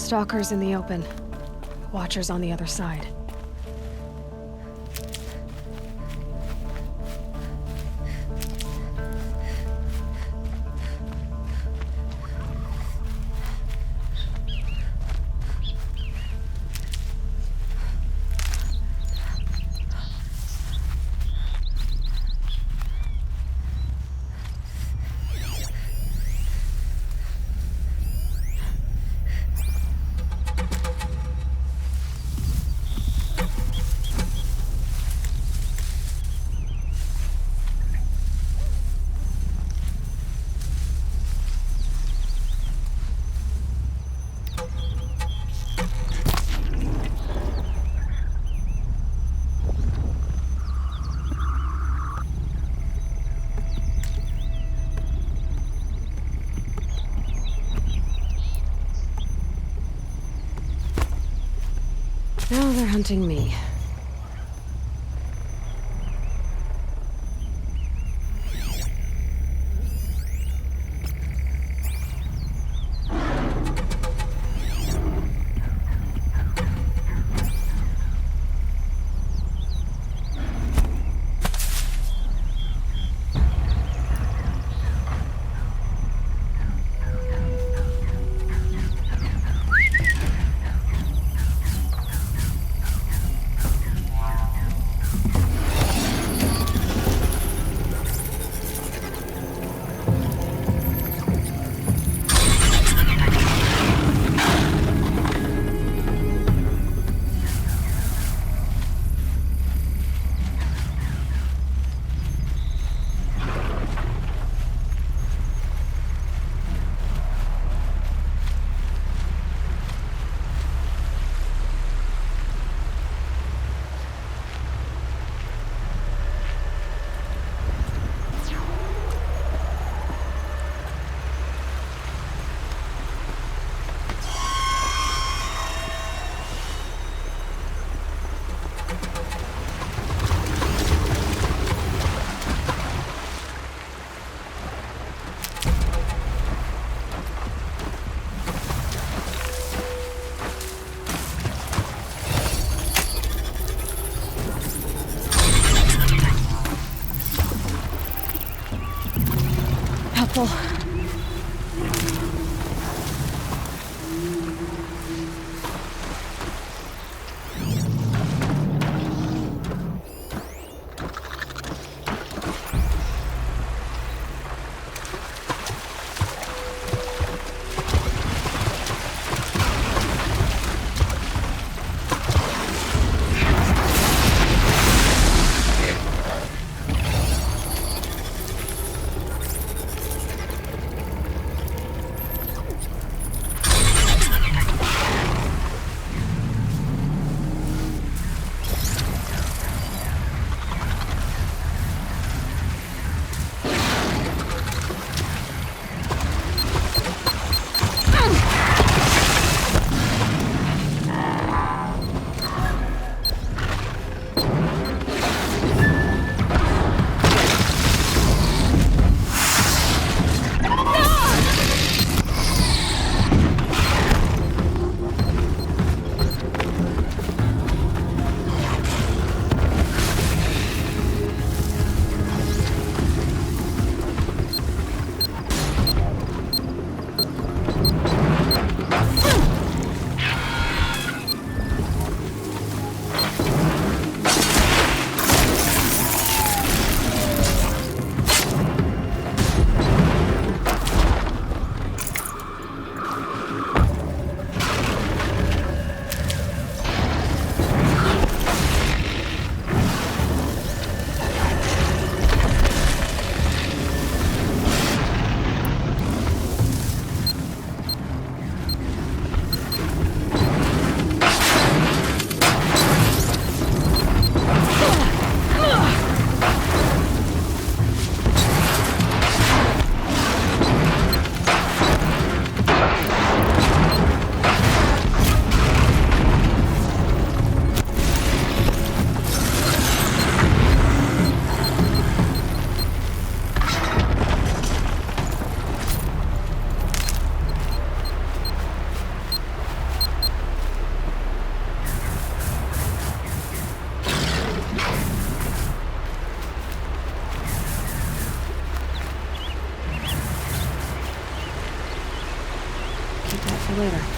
Stalkers in the open. Watchers on the other side. Now they're hunting me. Helpful. later.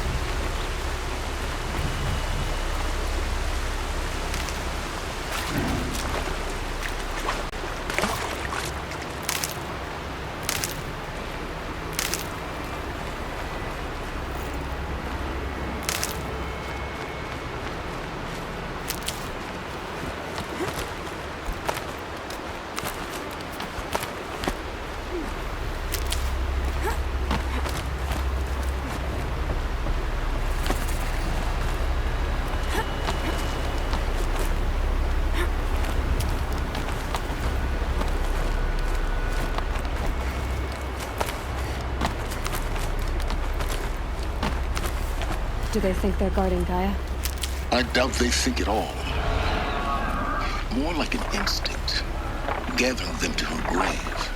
Do they think they're guarding Gaia? I doubt they think at all. More like an instinct, gathering them to her grave.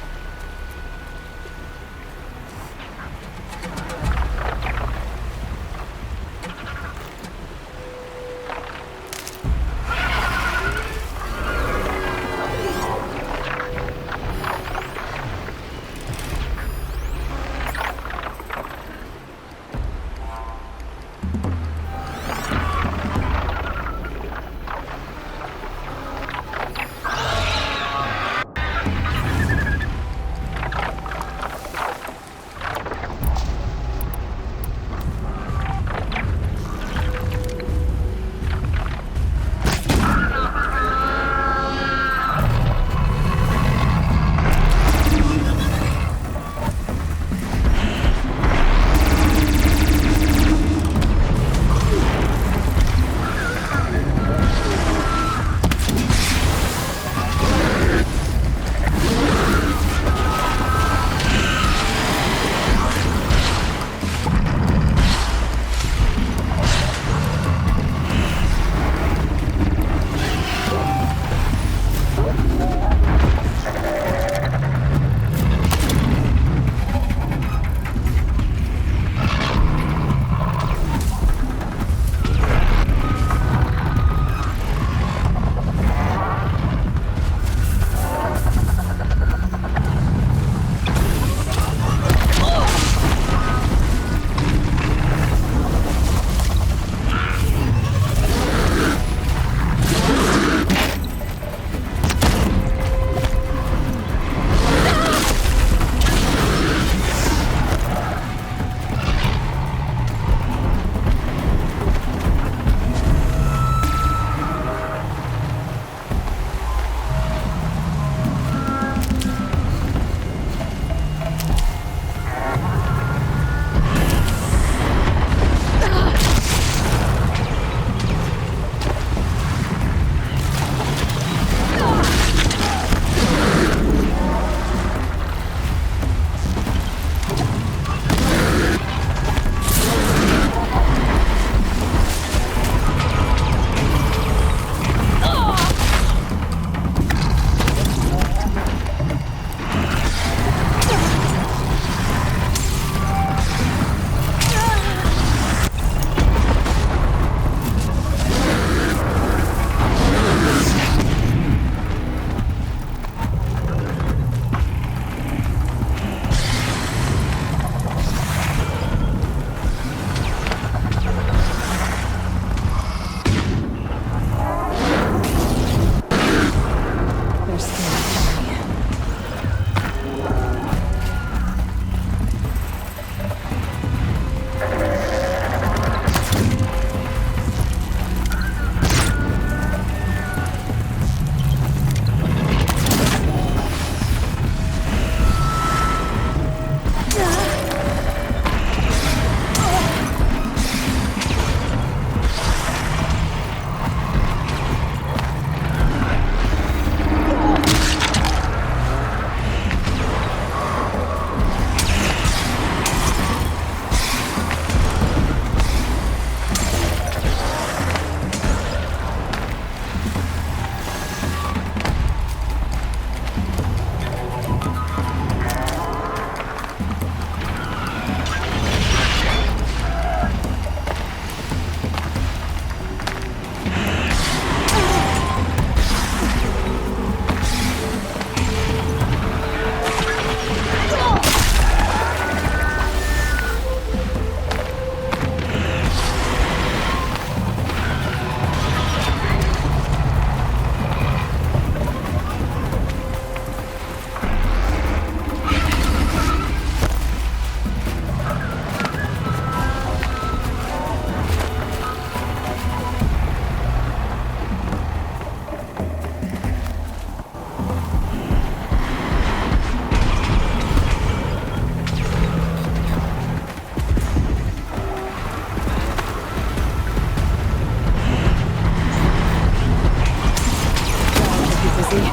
busy.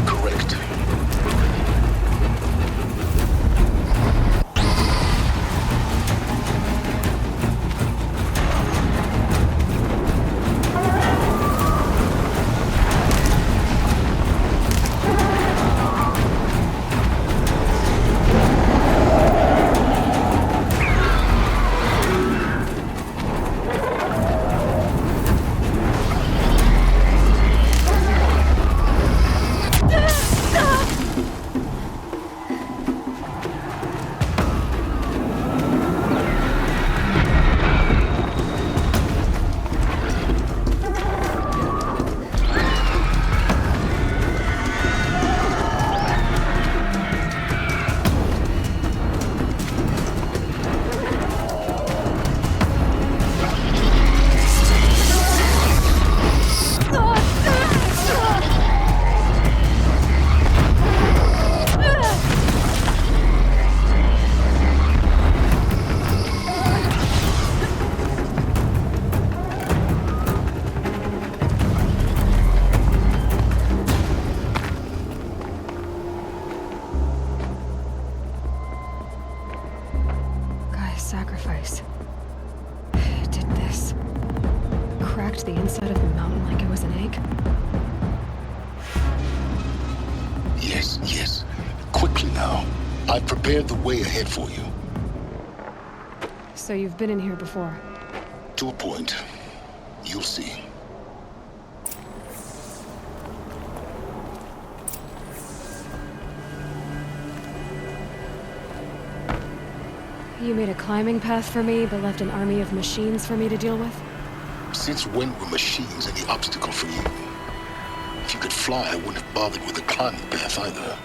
Correct. Sacrifice. It did this. Cracked the inside of the mountain like it was an egg. Yes, yes. Quickly now. I've prepared the way ahead for you. So you've been in here before? To a point. You'll see. You made a climbing path for me, but left an army of machines for me to deal with? Since when were machines any obstacle for you? If you could fly, I wouldn't have bothered with a climbing path either.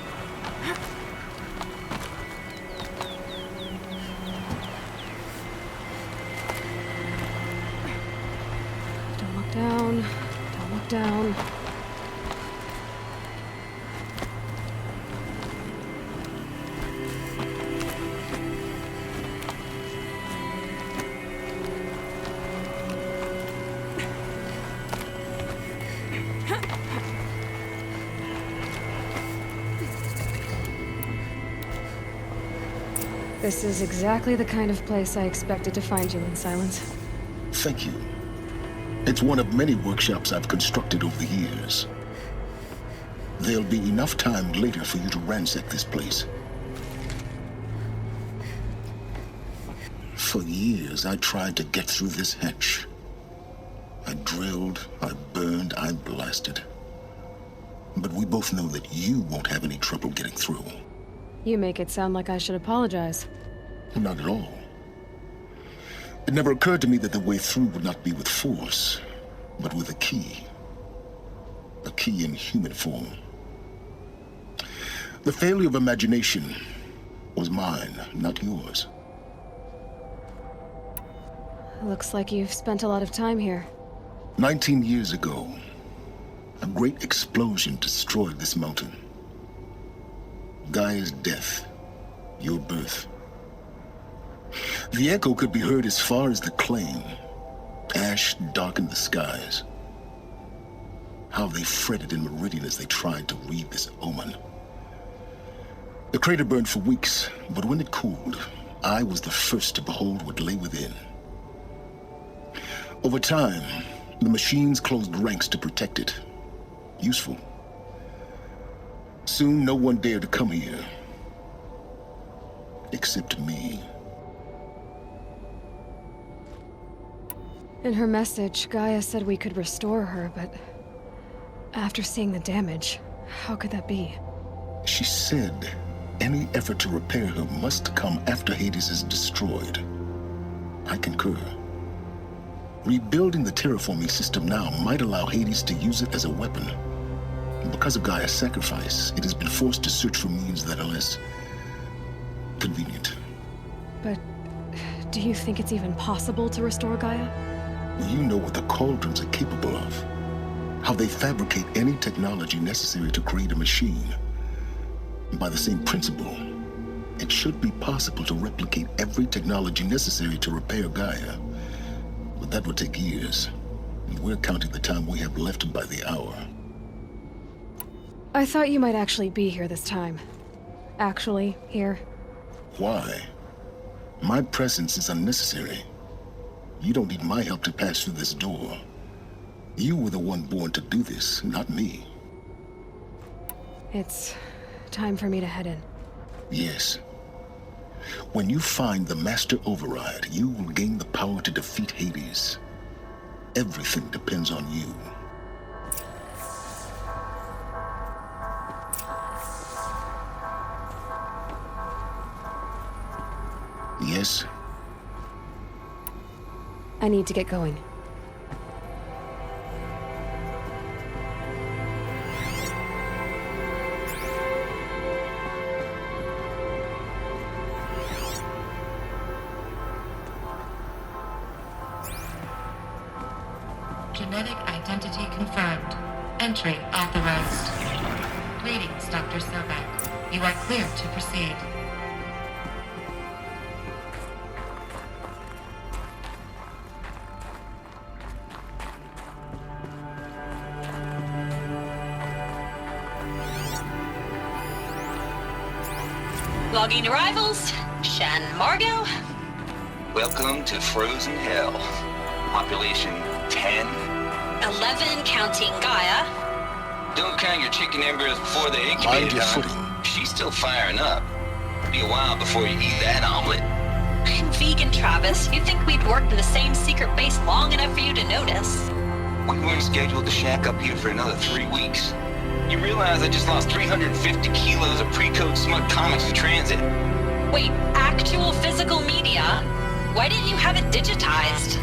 Don't look down. Don't look down. This is exactly the kind of place I expected to find you in, Sylens. Thank you. It's one of many workshops I've constructed over the years. There'll be enough time later for you to ransack this place. For years, I tried to get through this hatch. I drilled, I burned, I blasted. But we both know that you won't have any trouble getting through. You make it sound like I should apologize. Not at all. It never occurred to me that the way through would not be with force, but with a key. A key in human form. The failure of imagination was mine, not yours. Looks like you've spent a lot of time here. 19 years ago, a great explosion destroyed this mountain. Gaia's death, your birth. The echo could be heard as far as the claim. Ash darkened the skies. How they fretted in Meridian as they tried to read this omen. The crater burned for weeks, but when it cooled, I was the first to behold what lay within. Over time, the machines closed ranks to protect it. Useful. Soon, no one dared to come here. Except me. In her message, Gaia said we could restore her, but after seeing the damage, how could that be? She said any effort to repair her must come after Hades is destroyed. I concur. Rebuilding the terraforming system now might allow Hades to use it as a weapon. Because of Gaia's sacrifice, it has been forced to search for means that are less convenient. But do you think it's even possible to restore Gaia? You know what the Cauldrons are capable of. How they fabricate any technology necessary to create a machine. By the same principle, it should be possible to replicate every technology necessary to repair Gaia. But that would take years, and we're counting the time we have left by the hour. I thought you might actually be here this time. Actually, here. Why? My presence is unnecessary. You don't need my help to pass through this door. You were the one born to do this, not me. It's time for me to head in. Yes. When you find the Master Override, you will gain the power to defeat Hades. Everything depends on you. Yes? I need to get going. Genetic identity confirmed. Entry authorized. Greetings, Dr. Sobek. You are clear to proceed. Logging arrivals. Shan Margot. Welcome to Frozen Hell. Population 10. 11 counting Gaia. Don't count your chicken embryos before they incubate, Mind your huh? footing. She's still firing up. Be a while before you eat that omelet. I'm vegan, Travis. You'd think we'd worked in the same secret base long enough for you to notice. We weren't scheduled to shack up here for another 3 weeks. You realize I just lost 350 kilos of pre-code smut comics in transit. Wait, actual physical media? Why didn't you have it digitized?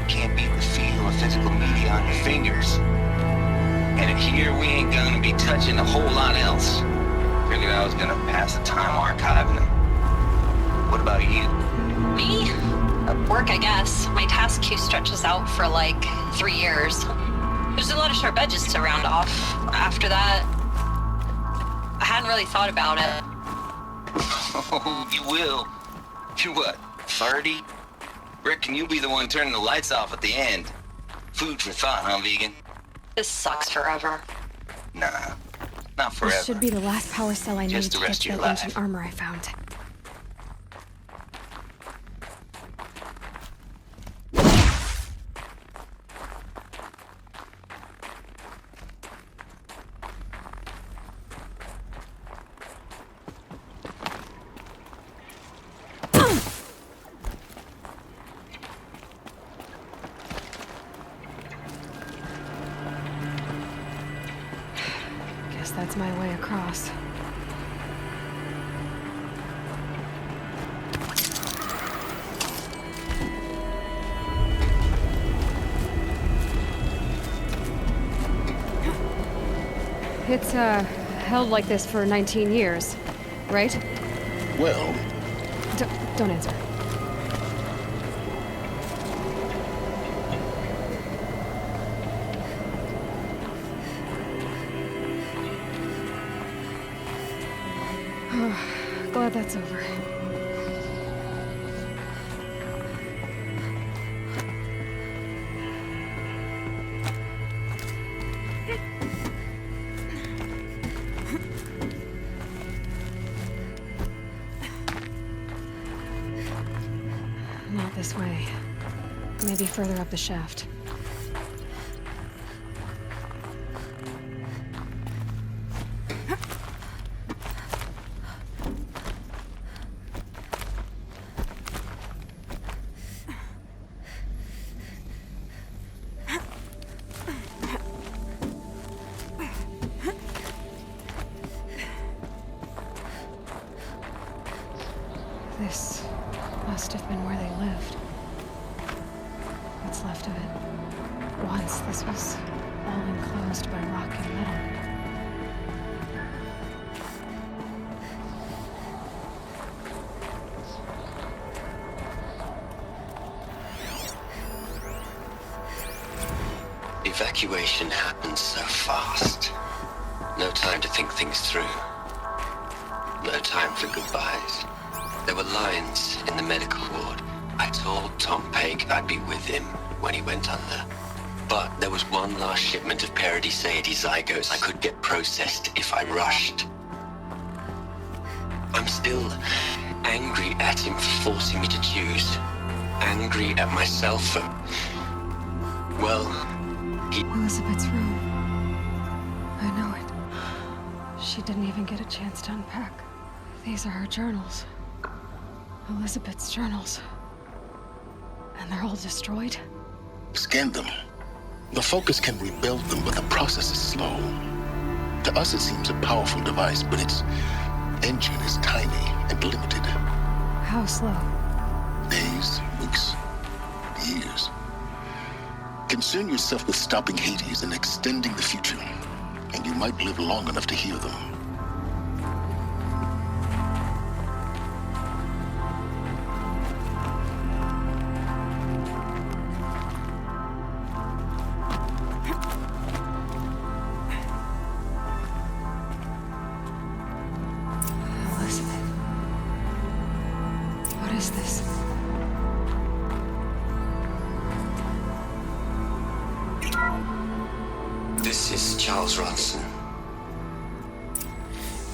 Can't beat the feel of physical media on your fingers. And in here, we ain't gonna be touching a whole lot else. Figured I was gonna pass the time archiving them. What about you? Me? Work, I guess. My task queue stretches out for like 3 years. There's a lot of sharp edges to round off. After that, I hadn't really thought about it. Oh, you will. You're what, 30? Reckon you'll be the one turning the lights off at the end. Food for thought, huh, vegan? This sucks forever. Nah, not forever. This should be the last power cell I need Just to the get rest to of that your ancient life. armor I found. Guess that's my way across. It's, held like this for 19 years, right? Well, Don't answer. Glad that's over. Not this way. Maybe further up the shaft. This must have been where they lived. What's left of it. Once this was all enclosed by rock and metal. Evacuation happened so fast. No time to think things through. No time for goodbyes. There were lines in the medical ward. I told Tom Pake I'd be with him when he went under. But there was one last shipment of Paradiseidae zygotes I could get processed if I rushed. I'm still angry at him for forcing me to choose. Angry at myself for... well, Elizabeth's room. I know it. She didn't even get a chance to unpack. These are her journals. Elizabeth's journals. And they're all destroyed? Scan them. The Focus can rebuild them, but the process is slow. To us, it seems a powerful device, but its engine is tiny and limited. How slow? Days, weeks, years. Concern yourself with stopping Hades and extending the future, and you might live long enough to hear them. Elizabeth. What is this? this is Charles Ronson.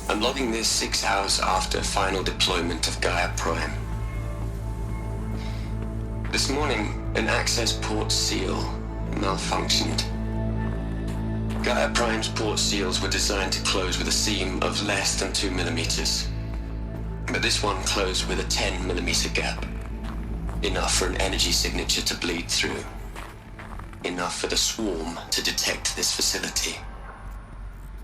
I'm logging this 6 hours after final deployment of Gaia Prime. This morning, an access port seal malfunctioned. Gaia Prime's port seals were designed to close with a seam of less than 2 millimeters. But this one closed with a 10 millimeter gap. Enough for an energy signature to bleed through. Enough for the swarm to detect this facility.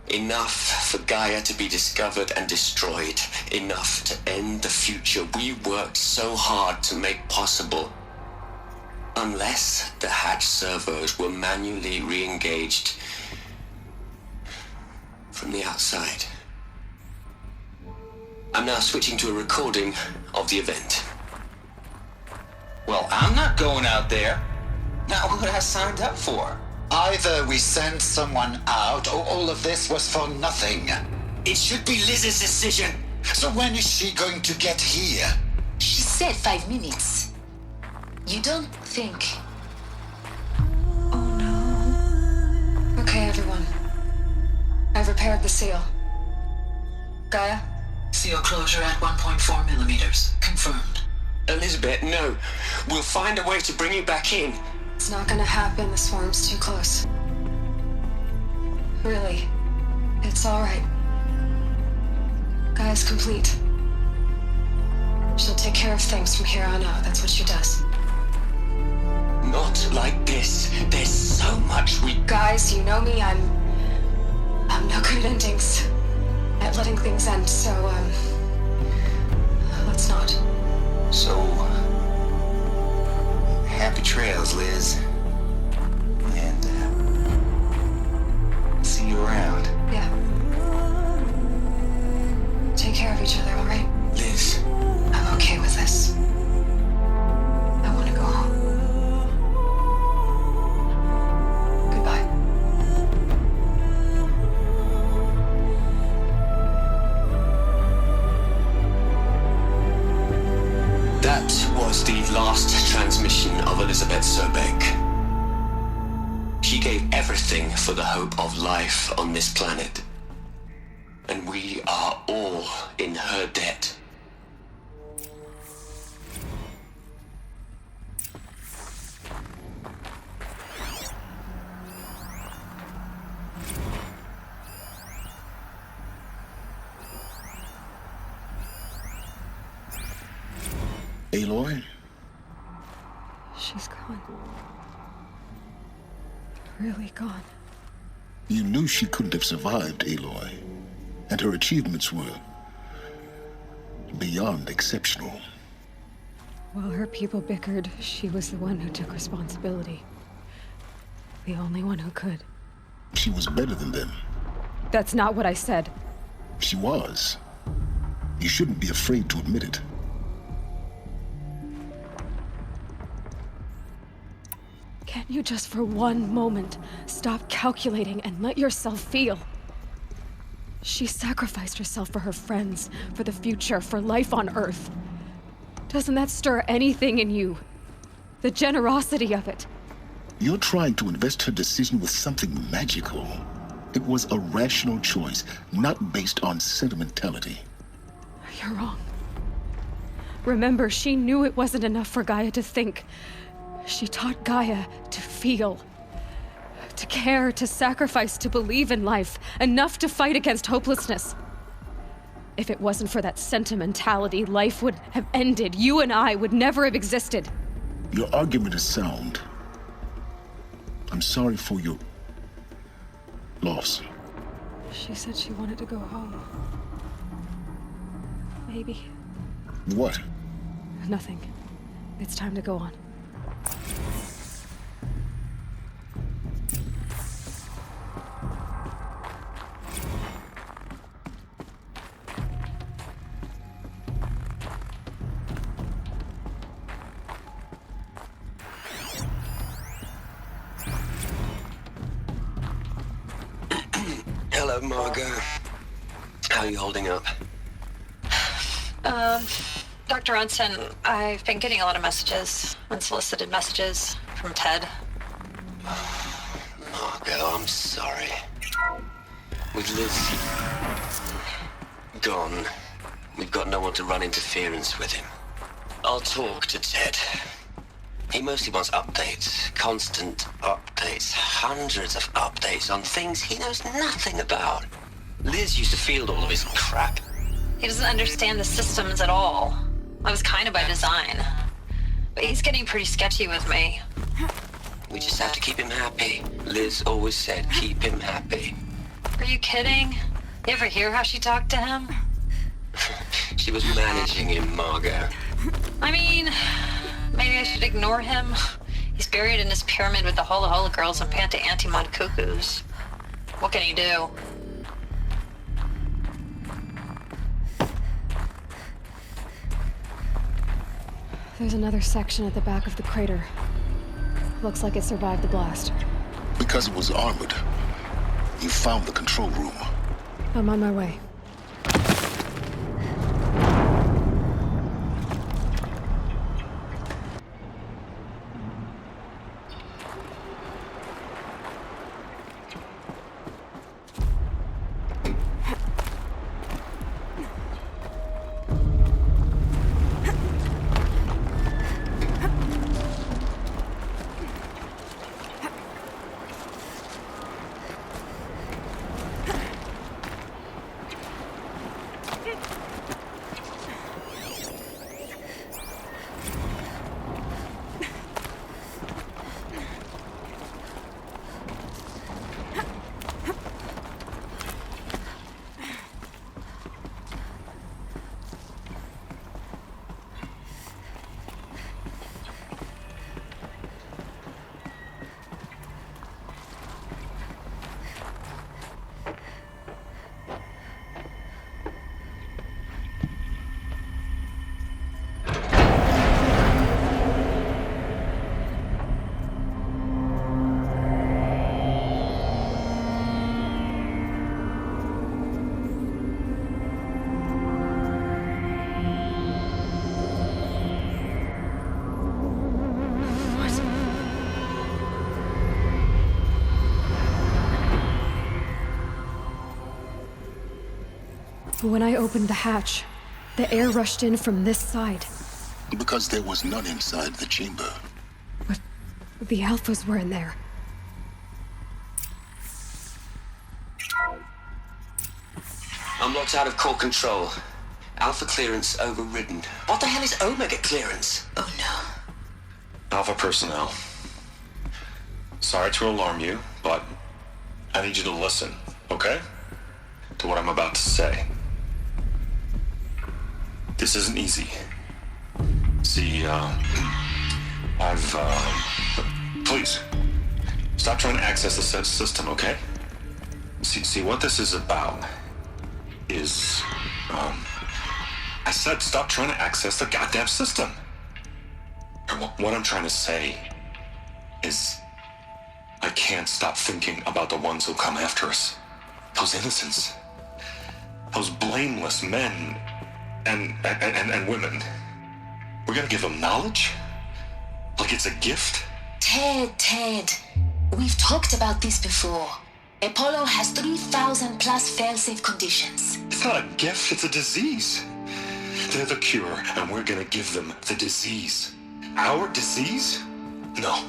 Enough for Gaia to be discovered and destroyed. Enough to end the future we worked so hard to make possible. Unless the hatch servos were manually re-engaged from the outside. I'm now switching to a recording of the event. Well, I'm not going out there. Not what I signed up for. Either we send someone out, or all of this was for nothing. It should be Liz's decision. So when is she going to get here? She said 5 minutes. You don't think... Oh no. Okay, everyone. I've repaired the seal. Gaia? Seal closure at 1.4 millimeters. Confirmed. Elizabeth, no. We'll find a way to bring you back in. It's not gonna happen. The swarm's too close. Really. It's alright. Gaia's complete. She'll take care of things from here on out. That's what she does. Not like this. There's so much we... Guys, you know me. I'm no good at endings. At letting things end, so, let's not. So, happy trails, Liz. And, see you around. Yeah. Take care of each other, alright? Liz. I'm okay with this. I want to go home. Goodbye. That was the last transmission of Elizabeth Sobeck. everything for the hope of life on this planet. And we are all in her debt. Aloy? She's gone. Really gone. You knew she couldn't have survived, Aloy. And her achievements were beyond exceptional. While her people bickered, she was the one who took responsibility. The only one who could. She was better than them. That's not what I said. She was. You shouldn't be afraid to admit it. Can't you just for one moment stop calculating and let yourself feel? She sacrificed herself for her friends, for the future, for life on Earth. Doesn't that stir anything in you? The generosity of it. You're trying to invest her decision with something magical. It was a rational choice, not based on sentimentality. You're wrong. Remember, she knew it wasn't enough for Gaia to think. She taught Gaia to feel, to care, to sacrifice, to believe in life, enough to fight against hopelessness. If it wasn't for that sentimentality, life would have ended. You and I would never have existed. Your argument is sound. I'm sorry for your loss. She said she wanted to go home. Maybe. What? Nothing. It's time to go on. Hello, Margot. How are you holding up? Dr. Unson, I've been getting a lot of messages, unsolicited messages from Ted. Margot, I'm sorry. With Liz gone, we've got no one to run interference with him. I'll talk to Ted. He mostly wants updates, constant updates, hundreds of updates on things he knows nothing about. Liz used to field all of his crap. He doesn't understand the systems at all. That was kind of by design. But he's getting pretty sketchy with me. We just have to keep him happy. Liz always said, keep him happy. Are you kidding? You ever hear how she talked to him? She was managing him, Margot. I mean, maybe I should ignore him. He's buried in his pyramid with the Hola Hola girls and Panta Antimod cuckoos. What can he do? There's another section at the back of the crater. Looks like it survived the blast. Because it was armored. You found the control room. I'm on my way. When I opened the hatch, the air rushed in from this side. Because there was none inside the chamber. But the Alphas were in there. I'm locked out of core control. Alpha clearance overridden. What the hell is Omega clearance? Oh no. Alpha personnel. Sorry to alarm you, but I need you to listen, okay? To what I'm about to say. This isn't easy. See, please, stop trying to access the system, okay? See, what this is about is, I said stop trying to access the goddamn system. What I'm trying to say is, I can't stop thinking about the ones who come after us. Those innocents. Those blameless men and women. We're gonna give them knowledge? Like it's a gift? Ted. We've talked about this before. Apollo has 3,000 plus fail-safe conditions. It's not a gift, it's a disease. They're the cure, and we're gonna give them the disease. Our disease? No,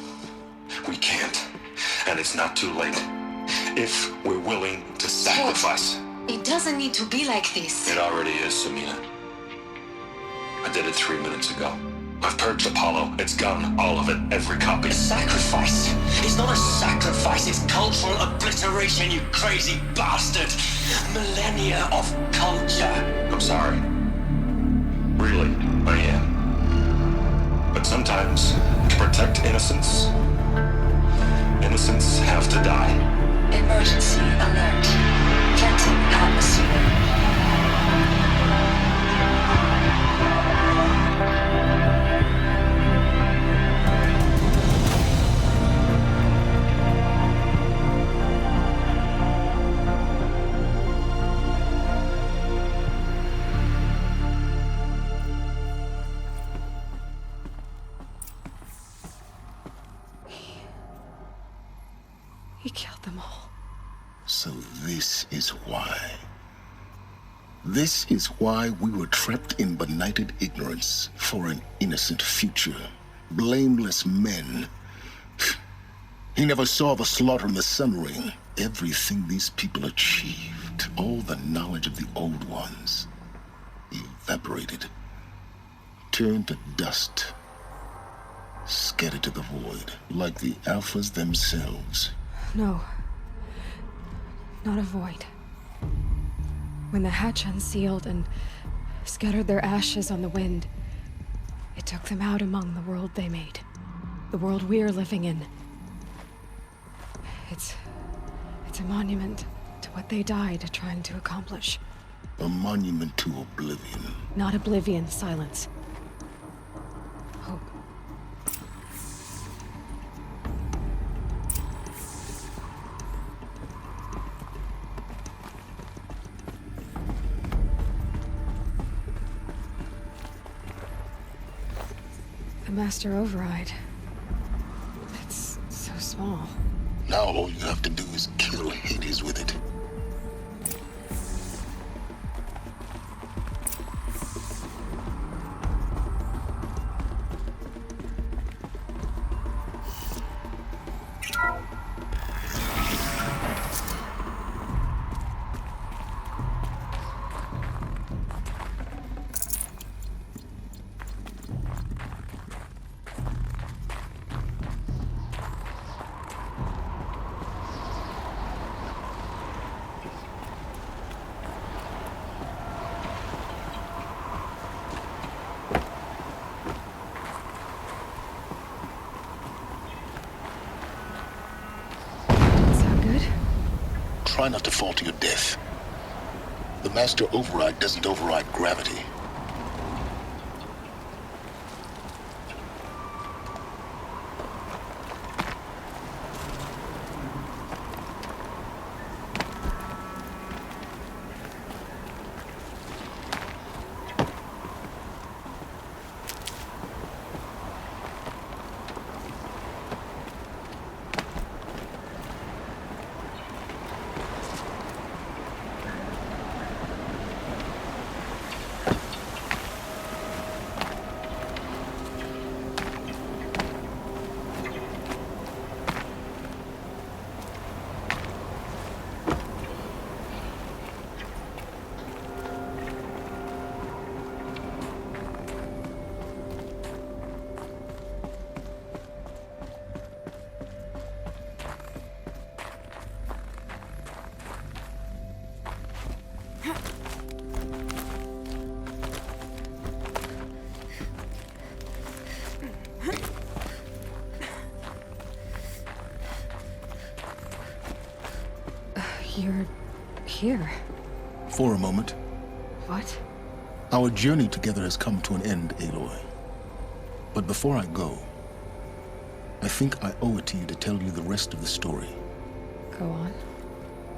we can't. And it's not too late. If we're willing to sacrifice. It doesn't need to be like this. It already is, Samina. I did it 3 minutes ago. I've purged Apollo. It's gone. All of it. Every copy. A sacrifice? It's not a sacrifice, it's cultural obliteration, you crazy bastard! Millennia of culture! I'm sorry. Really, I am. But sometimes, to protect innocence, innocents have to die. Emergency alert. Venting atmosphere. He killed them all. So this is why. This is why we were trapped in benighted ignorance for an innocent future. Blameless men. He never saw the slaughter in the Sun Ring. Everything these people achieved, all the knowledge of the old ones, evaporated, turned to dust, scattered to the void, like the Alphas themselves. No. Not a void. When the hatch unsealed and scattered their ashes on the wind, it took them out among the world they made. The world we're living in. It's a monument to what they died trying to accomplish. A monument to oblivion. Not oblivion, Sylens. Hope. The Master Override. It's so small. Now all you have to do is kill Hades with it. Try not to fall to your death. The Master Override doesn't override gravity. You're here. For a moment. What? Our journey together has come to an end, Aloy. But before I go, I think I owe it to you to tell you the rest of the story. Go on.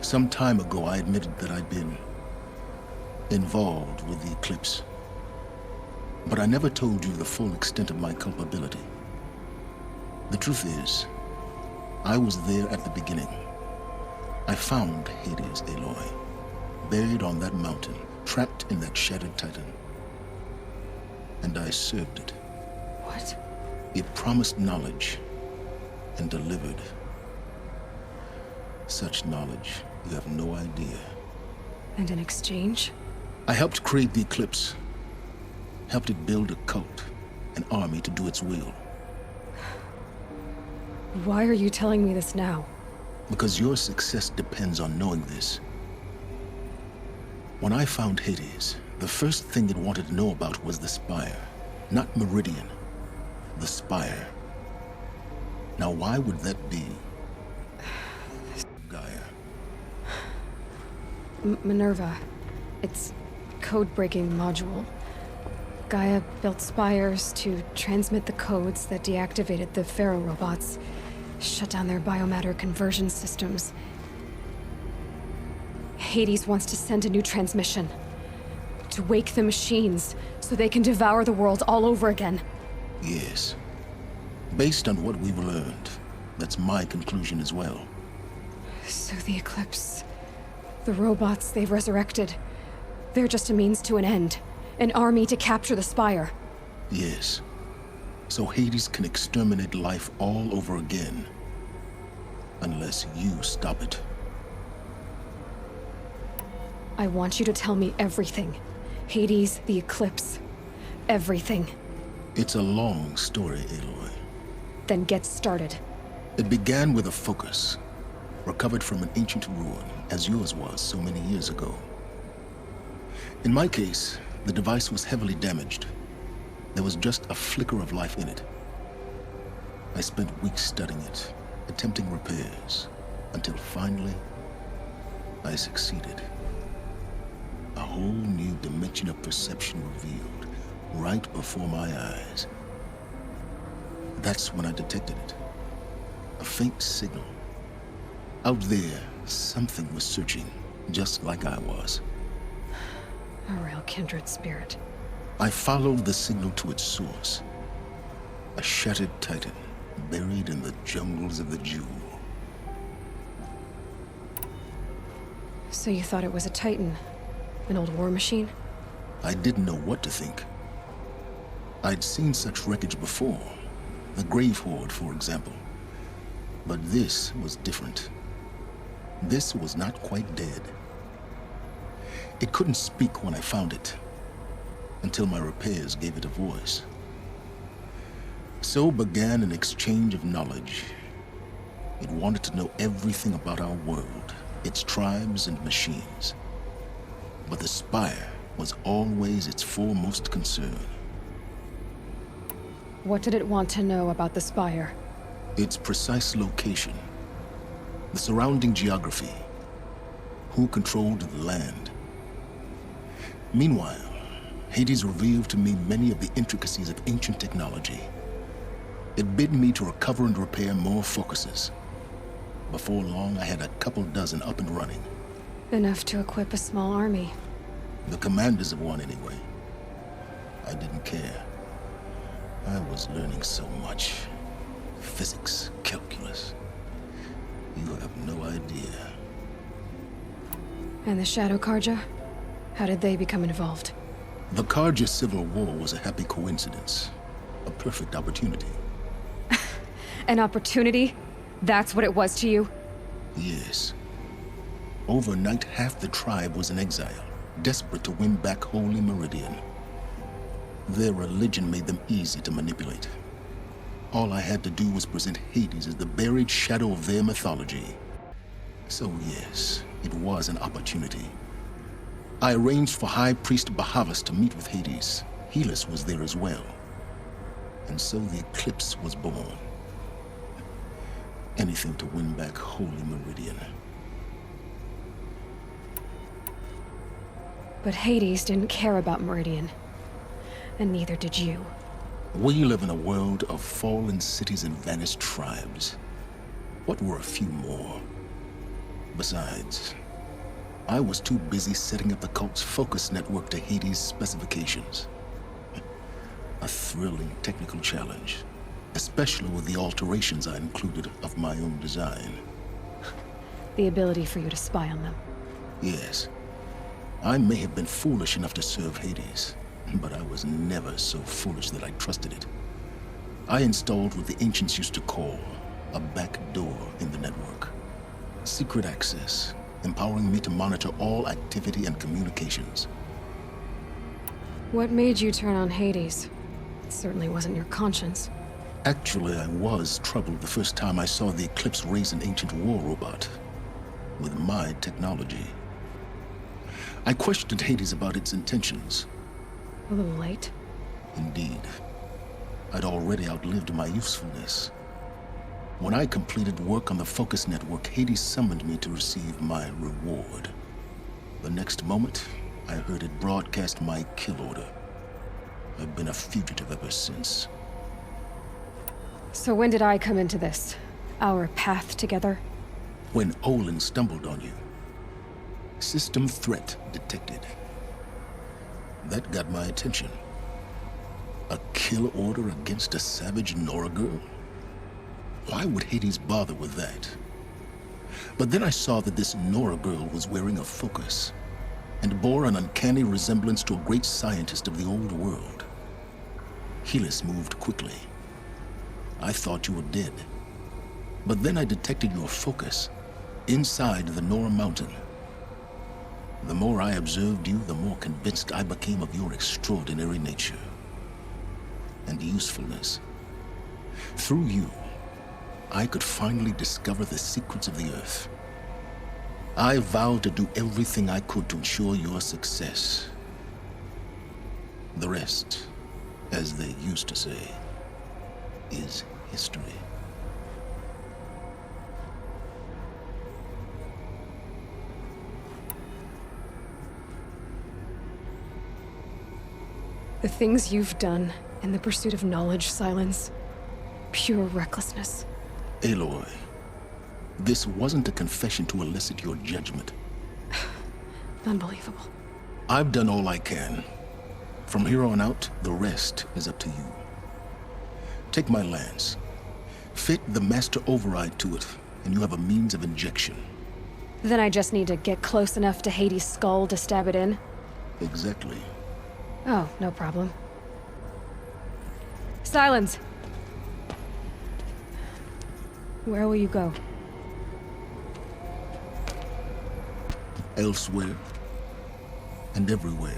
Some time ago, I admitted that I'd been involved with the eclipse. But I never told you the full extent of my culpability. The truth is, I was there at the beginning. I found Hades, Aloy, buried on that mountain, trapped in that shattered titan. And I served it. What? It promised knowledge and delivered. Such knowledge, you have no idea. And in exchange? I helped create the Eclipse. Helped it build a cult, an army to do its will. Why are you telling me this now? Because your success depends on knowing this. When I found Hades, the first thing it wanted to know about was the Spire. Not Meridian. The Spire. Now why would that be? Gaia. Minerva. It's code-breaking module. Gaia built spires to transmit the codes that deactivated the Pharaoh robots, shut down their biomatter conversion systems. Hades wants to send a new transmission. To wake the machines, so they can devour the world all over again. Yes. Based on what we've learned, that's my conclusion as well. So the Eclipse... the robots they've resurrected... they're just a means to an end. An army to capture the Spire. Yes. So Hades can exterminate life all over again. Unless you stop it. I want you to tell me everything. Hades, the Eclipse. Everything. It's a long story, Aloy. Then get started. It began with a focus, recovered from an ancient ruin, as yours was so many years ago. In my case, the device was heavily damaged. There was just a flicker of life in it. I spent weeks studying it, attempting repairs, until finally, I succeeded. A whole new dimension of perception revealed, right before my eyes. That's when I detected it. A faint signal. Out there, something was searching, just like I was. A real kindred spirit. I followed the signal to its source. A shattered titan, buried in the jungles of the Jewel. So you thought it was a titan? An old war machine? I didn't know what to think. I'd seen such wreckage before. The Grave Horde, for example. But this was different. This was not quite dead. It couldn't speak when I found it, until my repairs gave it a voice. So began an exchange of knowledge. It wanted to know everything about our world, its tribes and machines. But the Spire was always its foremost concern. What did it want to know about the Spire? Its precise location, the surrounding geography, who controlled the land. Meanwhile, Hades revealed to me many of the intricacies of ancient technology. It bid me to recover and repair more focuses. Before long, I had a couple dozen up and running. Enough to equip a small army. The commanders of one, anyway. I didn't care. I was learning so much. Physics, calculus. You have no idea. And the Shadow Karja? How did they become involved? The Karja Civil War was a happy coincidence. A perfect opportunity. An opportunity? That's what it was to you? Yes. Overnight, half the tribe was in exile, desperate to win back Holy Meridian. Their religion made them easy to manipulate. All I had to do was present Hades as the buried shadow of their mythology. So yes, it was an opportunity. I arranged for High Priest Bahavas to meet with Hades. Helis was there as well. And so the Eclipse was born. Anything to win back Holy Meridian. But Hades didn't care about Meridian. And neither did you. We live in a world of fallen cities and vanished tribes. What were a few more? Besides, I was too busy setting up the cult's focus network to Hades' specifications. A thrilling technical challenge, especially with the alterations I included of my own design. The ability for you to spy on them. Yes. I may have been foolish enough to serve Hades, but I was never so foolish that I trusted it. I installed what the ancients used to call a back door in the network. Secret access, empowering me to monitor all activity and communications. What made you turn on Hades? It certainly wasn't your conscience. Actually, I was troubled the first time I saw the Eclipse raise an ancient war robot with my technology. I questioned Hades about its intentions. A little late. Indeed. I'd already outlived my usefulness. When I completed work on the Focus Network, Hades summoned me to receive my reward. The next moment, I heard it broadcast my kill order. I've been a fugitive ever since. So when did I come into this? Our path together? When Olin stumbled on you. System threat detected. That got my attention. A kill order against a savage Nora girl? Why would Hades bother with that? But then I saw that this Nora girl was wearing a focus, and bore an uncanny resemblance to a great scientist of the old world. Helis moved quickly. I thought you were dead. But then I detected your focus inside the Nora mountain. The more I observed you, the more convinced I became of your extraordinary nature and usefulness. Through you, I could finally discover the secrets of the Earth. I vowed to do everything I could to ensure your success. The rest, as they used to say, is history. The things you've done in the pursuit of knowledge, Sylens. Pure recklessness. Aloy, this wasn't a confession to elicit your judgment. Unbelievable. I've done all I can. From here on out, the rest is up to you. Take my lance. Fit the master override to it, and you have a means of injection. Then I just need to get close enough to Hades' skull to stab it in? Exactly. Oh, no problem. Sylens! Where will you go? Elsewhere. And everywhere.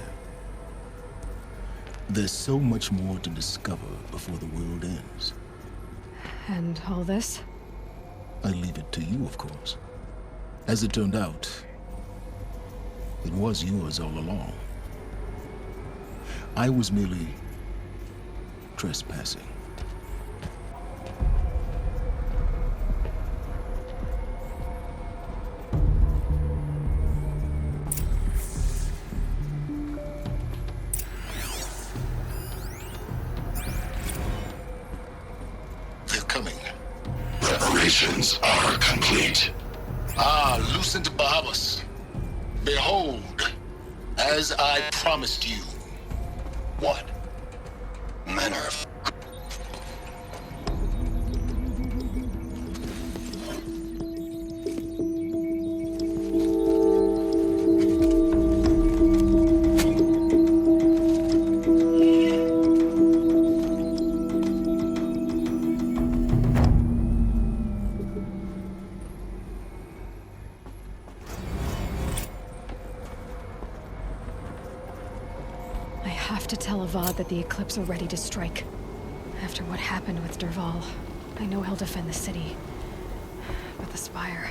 There's so much more to discover before the world ends. And all this? I leave it to you, of course. As it turned out, it was yours all along. I was merely trespassing. They're coming. Preparations are complete. Ah, Lucent Bahamas. Behold, as I promised you. What manner of... I have to tell Avad that the Eclipse are ready to strike. After what happened with Derval, I know he'll defend the city. But the Spire...